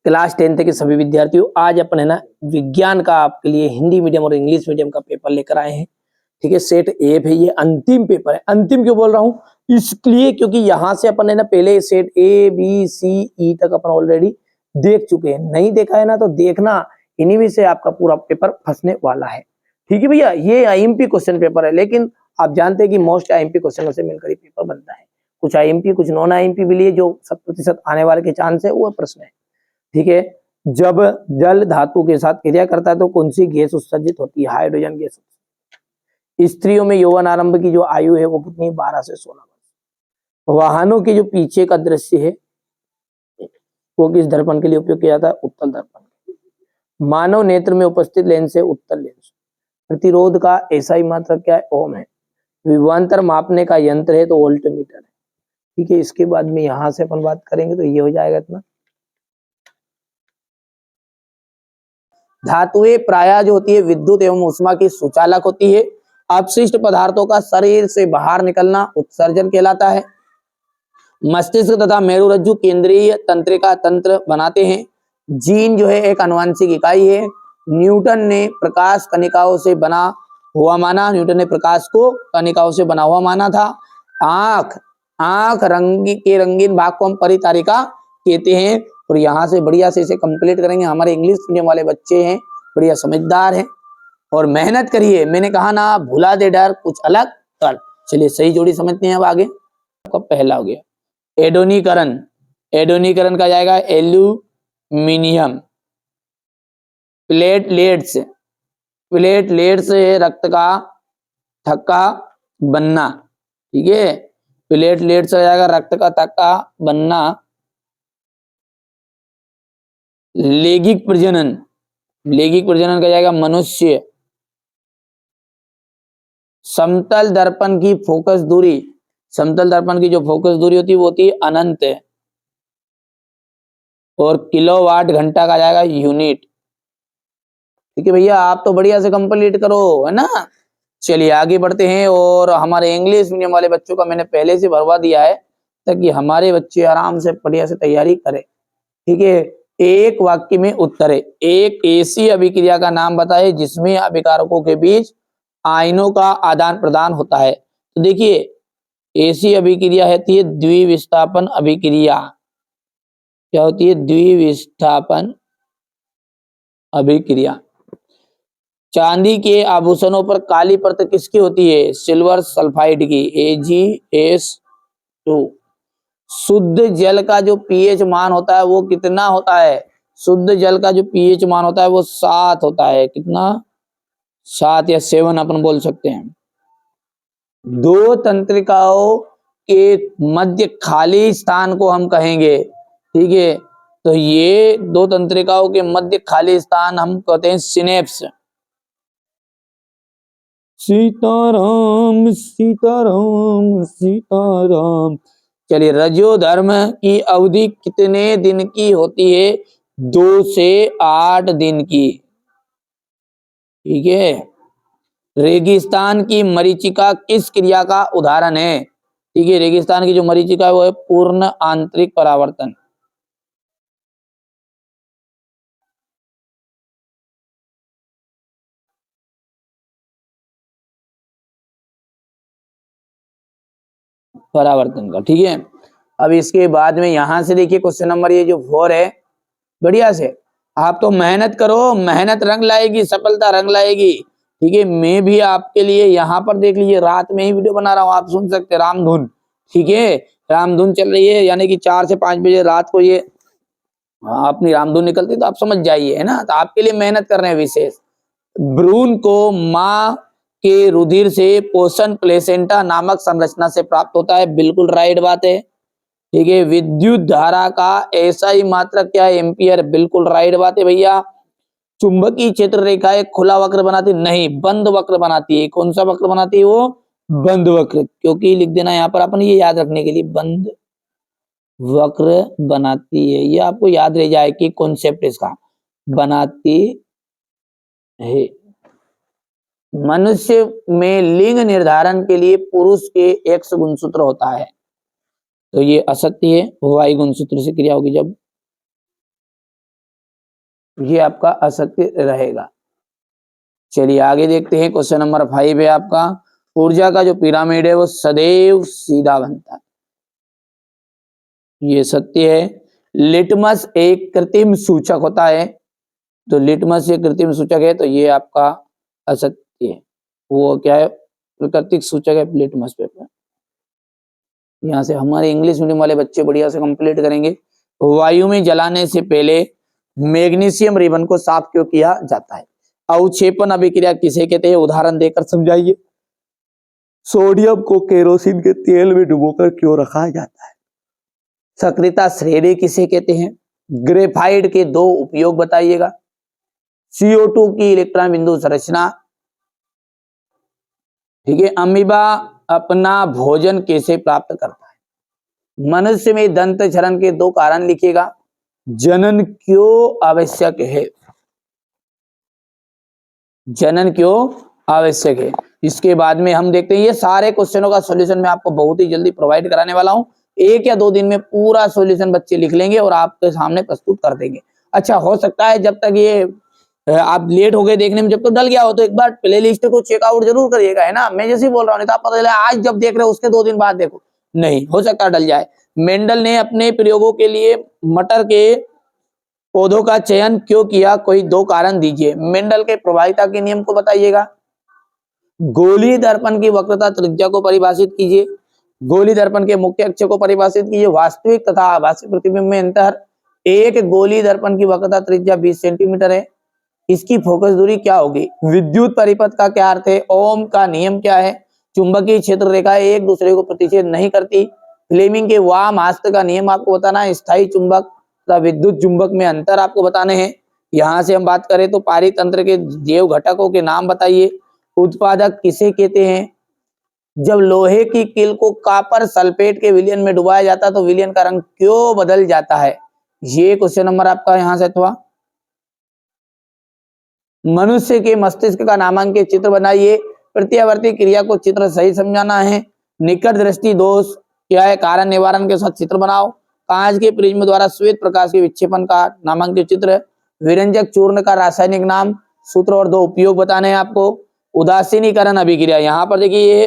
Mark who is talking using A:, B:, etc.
A: Class 10th के सभी विद्यार्थियों, आज अपन है ना विज्ञान का आपके लिए हिंदी मीडियम और इंग्लिश मीडियम का पेपर लेकर आए हैं। ठीक है, सेट ए है, ये अंतिम पेपर है। अंतिम क्यों बोल रहा हूँ, इसलिए क्योंकि यहाँ से अपन है ना पहले सेट ए बी सी ई तक अपन ऑलरेडी देख चुके हैं। नहीं देखा है ना तो देखना, इन्हीं में से आपका पूरा पेपर फंसने वाला है। ठीक है भैया, ये आईएमपी क्वेश्चन पेपर है, लेकिन आप जानते हैं कि मोस्ट आईएमपी क्वेश्चन से मिलकर ये पेपर बनता है। कुछ आईएमपी कुछ नॉन आईएमपी भी लिए, जो 100% आने वाले के चांस है वो प्रश्न है। ठीक है, जब जल धातु के साथ क्रिया करता है तो कौन सी गैस उत्सर्जित होती है, हाइड्रोजन गैस। स्त्रियों में यौवन आरंभ की जो आयु है वो कितनी, 12 से 16 वर्ष। वाहनों के जो पीछे का दृश्य है वो किस दर्पण के लिए उपयोग किया जाता है, उत्तल दर्पण। मानव नेत्र में उपस्थित लेंस है उत्तल लेंस। प्रतिरोध का एसआई मात्रक क्या है, ओम है। विभवांतर मापने का यंत्र है तो वोल्टमीटर है। ठीक है, इसके बाद में यहां से अपन बात करेंगे तो ये हो जाएगा इतना। धातुएं प्रायः जो होती है विद्युत एवं ऊष्मा की सुचालक होती है। अपशिष्ट पदार्थों का शरीर से बाहर निकलना उत्सर्जन कहलाता है। मस्तिष्क तथा मेरुरज्जु केंद्रीय तंत्रिका तंत्र बनाते हैं। जीन जो है एक आनुवंशिक इकाई है। न्यूटन ने प्रकाश कणिकाओं से बना हुआ माना, न्यूटन ने प्रकाश को कणिकाओं से बना हुआ माना था। आंख आंख के रंगीन भाग को हम परितारिका कहते हैं। और यहाँ से बढ़िया से इसे कंप्लीट करेंगे। हमारे इंग्लिश मीडियम वाले बच्चे हैं, बढ़िया समझदार हैं और मेहनत करिए। मैंने कहा ना, भुला दे डर कुछ अलग कर। चलिए सही जोड़ी समझते हैं अब आगे। आपका पहला हो गया एडोनीकरण। एडोनीकरण का जाएगा एल्यूमिनियम। प्लेटलेट्स, प्लेटलेट्स रक्त का थक्का बनना। ठीक है, प्लेटलेट्स का जाएगा रक्त का थक्का बनना। लैंगिक प्रजनन, लैंगिक प्रजनन का जाएगा मनुष्य। समतल दर्पण की फोकस दूरी, समतल दर्पण की जो फोकस दूरी होती है वो होती है अनंत। और किलोवाट घंटा का जाएगा यूनिट। ठीक है भैया, आप तो बढ़िया से कंप्लीट करो, है ना। चलिए आगे बढ़ते हैं। और हमारे इंग्लिश मीडियम वाले बच्चों का मैंने पहले से भरवा दिया है ताकि हमारे बच्चे आराम से बढ़िया से तैयारी करें। ठीक है, एक वाक्य में उत्तरे। एक ऐसी अभिक्रिया का नाम बताए जिसमें अभिकारकों के बीच आयनों का आदान प्रदान होता है। तो देखिए ऐसी अभिक्रिया होती है द्विविस्थापन अभिक्रिया। क्या होती है, द्विविस्थापन अभिक्रिया। चांदी के आभूषणों पर काली परत किसकी होती है, सिल्वर सल्फाइड की, AgS2। शुद्ध जल का जो पीएच मान होता है वो कितना होता है, शुद्ध जल का जो पीएच मान होता है वो 7 होता है। कितना, 7 या 7 अपन बोल सकते हैं। दो तंत्रिकाओं के मध्य खाली स्थान को हम कहेंगे। ठीक है, तो ये दो तंत्रिकाओं के मध्य खाली स्थान हम कहते हैं सिनेप्स। सीताराम सीताराम सीताराम। चलिए, रजोधर्म की अवधि कितने दिन की होती है, 2 से 8 दिन की। ठीक है, रेगिस्तान की मरीचिका किस क्रिया का उदाहरण है। ठीक है, रेगिस्तान की जो मरीचिका है वो है पूर्ण आंतरिक परावर्तन। परावर्तन का। ठीक है, अब इसके बाद में यहां से देखिए क्वेश्चन नंबर ये जो 4 है, बढ़िया से आप तो मेहनत करो, मेहनत रंग लाएगी, सफलता रंग लाएगी। ठीक है, मैं भी आपके लिए यहाँ पर देख लीजिए रात में ही वीडियो बना रहा हूँ, आप सुन सकते हैं रामधुन। ठीक है, रामधुन चल रही है, यानी कि 4 से 5 बजे रात को ये अपनी रामधुन निकलती, तो आप समझ जाइए, है ना। तो आपके लिए मेहनत कर रहे हैं विशेष। भ्रूण को माँ के रुधिर से पोषण प्लेसेंटा नामक संरचना से प्राप्त होता है, बिल्कुल राइट बात है। ठीक है, विद्युत धारा का एसआई मात्रक क्या है, एम्पियर, बिल्कुल राइट बात है भैया। चुंबकीय क्षेत्र रेखा एक खुला वक्र बनाती नहीं, बंद वक्र बनाती है। कौन सा वक्र बनाती है वो, बंद वक्र। क्योंकि लिख देना यहाँ पर अपन ये याद रखने के लिए, बंद वक्र बनाती है, ये आपको याद रह जाए कि कॉन्सेप्ट इसका, बनाती है। मनुष्य में लिंग निर्धारण के लिए पुरुष के X गुणसूत्र होता है, तो ये असत्य है। Y गुणसूत्र से क्रिया होगी जब ये आपका असत्य रहेगा। चलिए आगे देखते हैं, क्वेश्चन नंबर 5 है आपका, ऊर्जा का जो पिरामिड है वो सदैव सीधा बनता है, ये सत्य है। लिटमस एक कृत्रिम सूचक होता है, तो लिटमस एक कृत्रिम सूचक है, तो ये आपका असत्य है। वो क्या है, प्राकृतिक सूचक है लिटमस पेपर। यहाँ से हमारे इंग्लिश मीडियम वाले बच्चे बढ़िया से कंप्लीट करेंगे। वायु में जलाने से पहले मैग्नीशियम रिबन को साफ क्यों किया जाता है? अवक्षेपण अभिक्रिया किसे कहते हैं, उदाहरण देकर समझाइए। सोडियम को केरोसिन के तेल में डुबोकर क्यों रखा जाता है? सक्रियता श्रेणी किसे कहते हैं? ग्रेफाइट के 2 उपयोग बताइएगा। CO2 की इलेक्ट्रॉन बिंदु संरचना, ठीक है। अमीबा अपना भोजन कैसे प्राप्त करता है? मनुष्य में दंत क्षरण के 2 कारण लिखिएगा। जनन क्यों आवश्यक है? जनन क्यों आवश्यक है? इसके बाद में हम देखते हैं, ये सारे क्वेश्चनों का सॉल्यूशन मैं आपको बहुत ही जल्दी प्रोवाइड कराने वाला हूं। 1 या 2 दिन में पूरा सॉल्यूशन बच्चे लिख लेंगे और आपके सामने प्रस्तुत कर देंगे। अच्छा, हो सकता है जब तक ये आप लेट हो गए देखने में, जब तो डल गया हो तो एक बार प्लेलिस्ट को चेकआउट जरूर करिएगा, है ना। मैं जैसे ही बोल रहा हूँ, नहीं तो आप पता चला आज जब देख रहे हो उसके 2 दिन बाद देखो, नहीं हो सकता डल जाए। मेंडल ने अपने प्रयोगों के लिए मटर के पौधों का चयन क्यों किया? कोई 2 कारण दीजिए। मेंडल के प्रभाविता के नियम को बताइएगा। गोलीय दर्पण की वक्रता त्रिज्या को परिभाषित कीजिए। गोलीय दर्पण के मुख्य अक्ष को परिभाषित कीजिए। वास्तविक तथा आभासी प्रतिबिंब में अंतर। एक गोलीय दर्पण की वक्रता त्रिज्या 20 सेंटीमीटर है, इसकी फोकस दूरी क्या होगी? विद्युत परिपथ का क्या अर्थ है? ओम का नियम क्या है? चुंबकीय क्षेत्र रेखा एक दूसरे को प्रतिच्छेद नहीं करती। फ्लेमिंग के वाम हस्त का नियम आपको बताना है। स्थायी चुंबक तथा विद्युत चुंबक में अंतर आपको बताने हैं। यहां से हम बात करें तो पारितंत्र के जैव घटकों के नाम बताइए। उत्पादक किसे कहते हैं? जब लोहे की कील को कॉपर सल्फेट के विलयन में डुबाया जाता है तो विलयन का रंग क्यों बदल जाता है? ये क्वेश्चन नंबर आपका यहां से हुआ। मनुष्य के मस्तिष्क का नामांकित चित्र बनाइए। प्रत्यावर्ती क्रिया को चित्र सही समझाना है। निकट दृष्टि दोष क्या है? कारण निवारण के साथ चित्र बनाओ। कांच के प्रिज्म द्वारा श्वेत प्रकाश के विक्षेपण का नामांकित चित्र। विरंजक चूर्ण का रासायनिक नाम, सूत्र और 2 उपयोग बताने हैं आपको। उदासीनीकरण अभिक्रिया, यहाँ पर देखिए